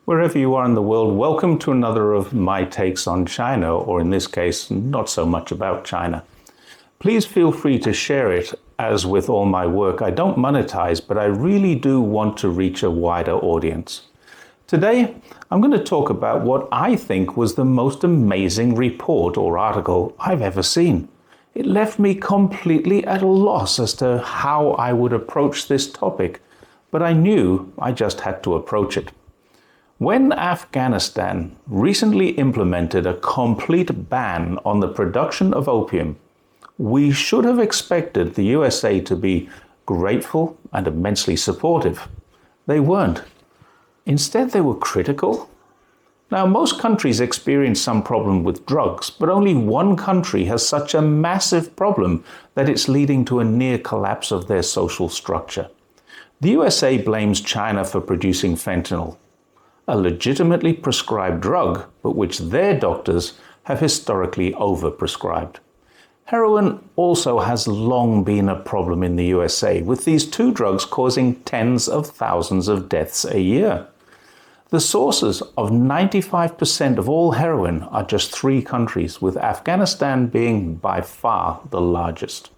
Wherever you are in the world, welcome to another of my takes on China, or in this case, not so much about China. Please feel free to share it. As with all my work, I don't monetize, but I really do want to reach a wider audience. Today, I'm going to talk about what I think was the most amazing report or article I've ever seen. It left me completely at a loss as to how I would approach this topic, but I knew I just had to approach it. When Afghanistan recently implemented a complete ban on the production of opium, we should have expected the USA to be grateful and immensely supportive. They weren't. Instead, they were critical. Now, most countries experience some problem with drugs, but only one country has such a massive problem that it's leading to a near collapse of their social structure. The USA blames China for producing fentanyl, a legitimately prescribed drug, but which their doctors have historically overprescribed. Heroin also has long been a problem in the USA, with these two drugs causing tens of thousands of deaths a year. The sources of 95% of all heroin are just three countries, with Afghanistan being by far the largest.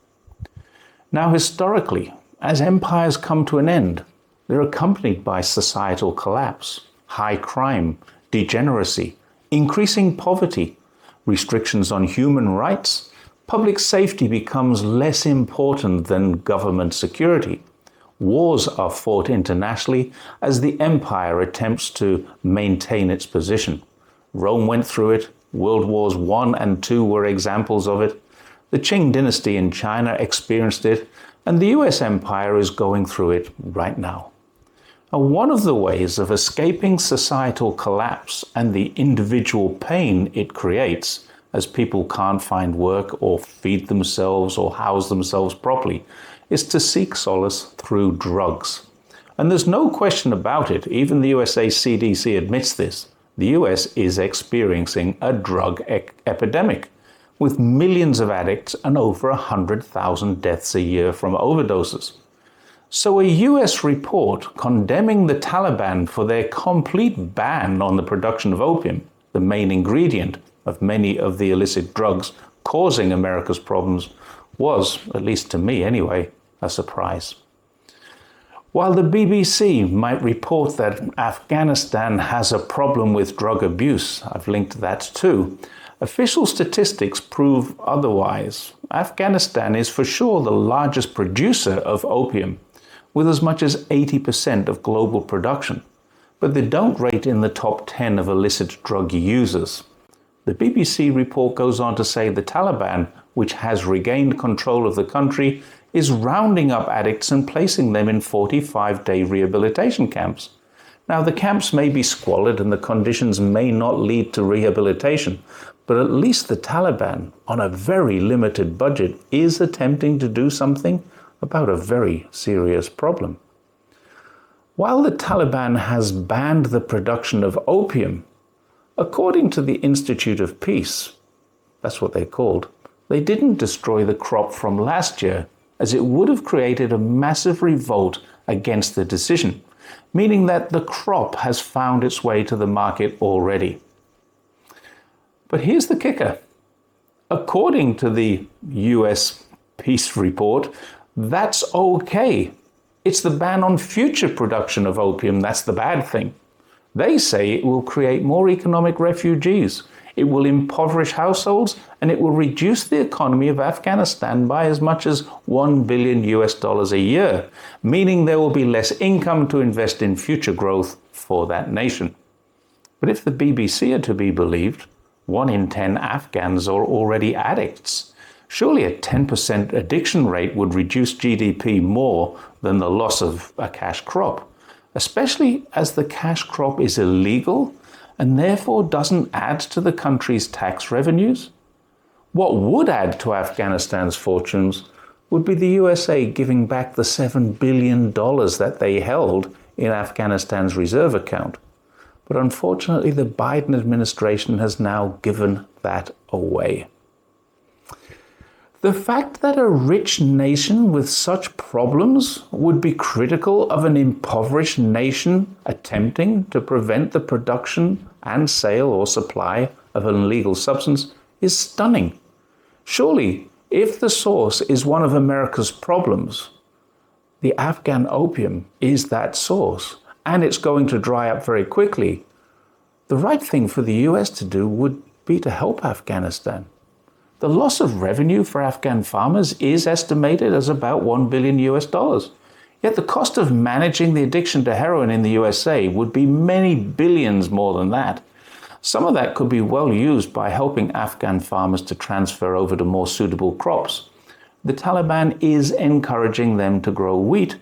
Now, historically, as empires come to an end, they're accompanied by societal collapse, high crime, degeneracy, increasing poverty, restrictions on human rights. Public safety becomes less important than government security. Wars are fought internationally as the empire attempts to maintain its position. Rome went through it. World Wars I and II were examples of it. The Qing dynasty in China experienced it, and the US empire is going through it right now. Now, one of the ways of escaping societal collapse and the individual pain it creates, as people can't find work or feed themselves or house themselves properly, is to seek solace through drugs. And there's no question about it, even the USA CDC admits this. The US is experiencing a drug epidemic, with millions of addicts and over 100,000 deaths a year from overdoses. So a US report condemning the Taliban for their complete ban on the production of opium, the main ingredient of many of the illicit drugs causing America's problems, was, at least to me anyway, a surprise. While the BBC might report that Afghanistan has a problem with drug abuse, I've linked that too, official statistics prove otherwise. Afghanistan is for sure the largest producer of opium, with as much as 80% of global production, but they don't rate in the top 10 of illicit drug users. The BBC report goes on to say the Taliban, which has regained control of the country, is rounding up addicts and placing them in 45-day rehabilitation camps. Now, the camps may be squalid and the conditions may not lead to rehabilitation, but at least the Taliban, on a very limited budget, is attempting to do something about a very serious problem. While the Taliban has banned the production of opium, according to the Institute of Peace, that's what they're called, they didn't destroy the crop from last year, as it would have created a massive revolt against the decision, meaning that the crop has found its way to the market already. But here's the kicker. According to the US Peace report, that's okay. It's the ban on future production of opium that's the bad thing. They say it will create more economic refugees, it will impoverish households, and it will reduce the economy of Afghanistan by as much as $1 billion a year, meaning there will be less income to invest in future growth for that nation. But if the BBC are to be believed, 1 in 10 Afghans are already addicts. Surely a 10% addiction rate would reduce GDP more than the loss of a cash crop, especially as the cash crop is illegal and therefore doesn't add to the country's tax revenues. What would add to Afghanistan's fortunes would be the USA giving back the $7 billion that they held in Afghanistan's reserve account. But unfortunately, the Biden administration has now given that away. The fact that a rich nation with such problems would be critical of an impoverished nation attempting to prevent the production and sale or supply of an illegal substance is stunning. Surely, if the source is one of America's problems, the Afghan opium is that source, and it's going to dry up very quickly, the right thing for the US to do would be to help Afghanistan. The loss of revenue for Afghan farmers is estimated as about $1 billion US. Yet the cost of managing the addiction to heroin in the USA would be many billions more than that. Some of that could be well used by helping Afghan farmers to transfer over to more suitable crops. The Taliban is encouraging them to grow wheat,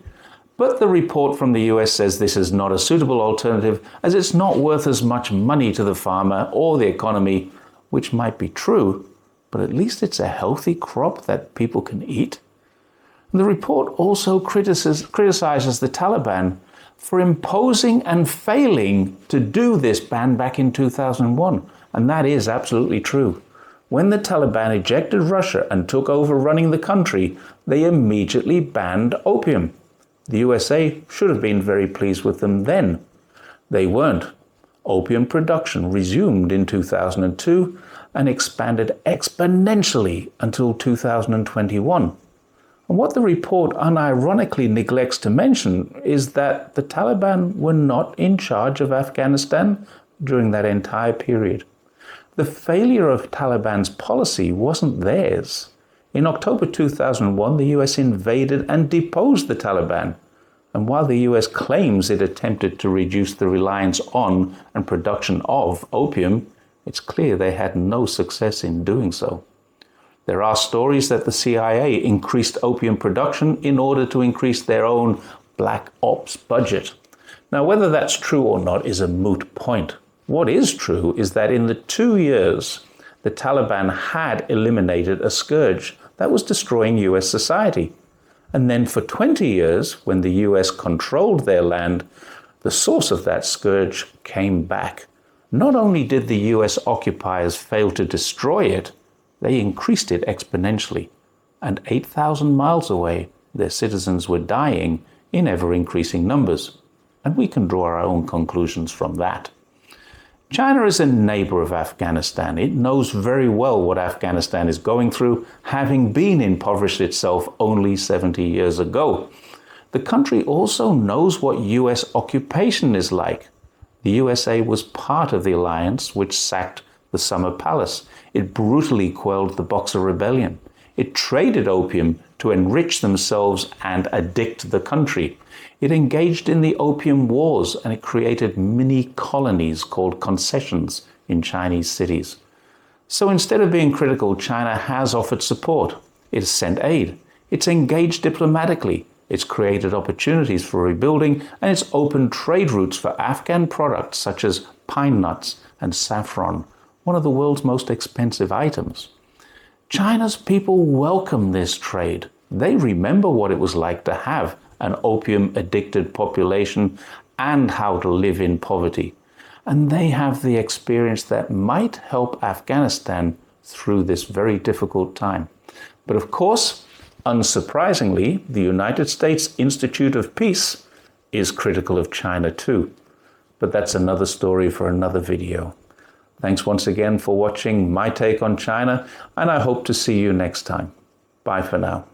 but the report from the US says this is not a suitable alternative as it's not worth as much money to the farmer or the economy, which might be true, but at least it's a healthy crop that people can eat. The report also criticizes the Taliban for imposing and failing to do this ban back in 2001, and that is absolutely true. When the Taliban ejected Russia and took over running the country, they immediately banned opium. The USA should have been very pleased with them then. They weren't. Opium production resumed in 2002 and expanded exponentially until 2021. And what the report unironically neglects to mention is that the Taliban were not in charge of Afghanistan during that entire period. The failure of Taliban's policy wasn't theirs. In October 2001, the US invaded and deposed the Taliban. And while the US claims it attempted to reduce the reliance on and production of opium, it's clear they had no success in doing so. There are stories that the CIA increased opium production in order to increase their own black ops budget. Now, whether that's true or not is a moot point. What is true is that in the 2 years, the Taliban had eliminated a scourge that was destroying US society. And then for 20 years, when the US controlled their land, the source of that scourge came back. Not only did the US occupiers fail to destroy it, they increased it exponentially. And 8,000 miles away, their citizens were dying in ever-increasing numbers. And we can draw our own conclusions from that. China is a neighbor of Afghanistan. It knows very well what Afghanistan is going through, having been impoverished itself only 70 years ago. The country also knows what US occupation is like. The USA was part of the alliance which sacked the Summer Palace. It brutally quelled the Boxer Rebellion. It traded opium to enrich themselves and addict the country. It engaged in the Opium Wars, and it created mini colonies called concessions in Chinese cities. So instead of being critical, China has offered support. It has sent aid. It's engaged diplomatically. It's created opportunities for rebuilding, and it's opened trade routes for Afghan products such as pine nuts and saffron, one of the world's most expensive items. China's people welcome this trade. They remember what it was like to have an opium-addicted population and how to live in poverty. And they have the experience that might help Afghanistan through this very difficult time. But of course, unsurprisingly, the United States Institute of Peace is critical of China too. But that's another story for another video. Thanks once again for watching my take on China, and I hope to see you next time. Bye for now.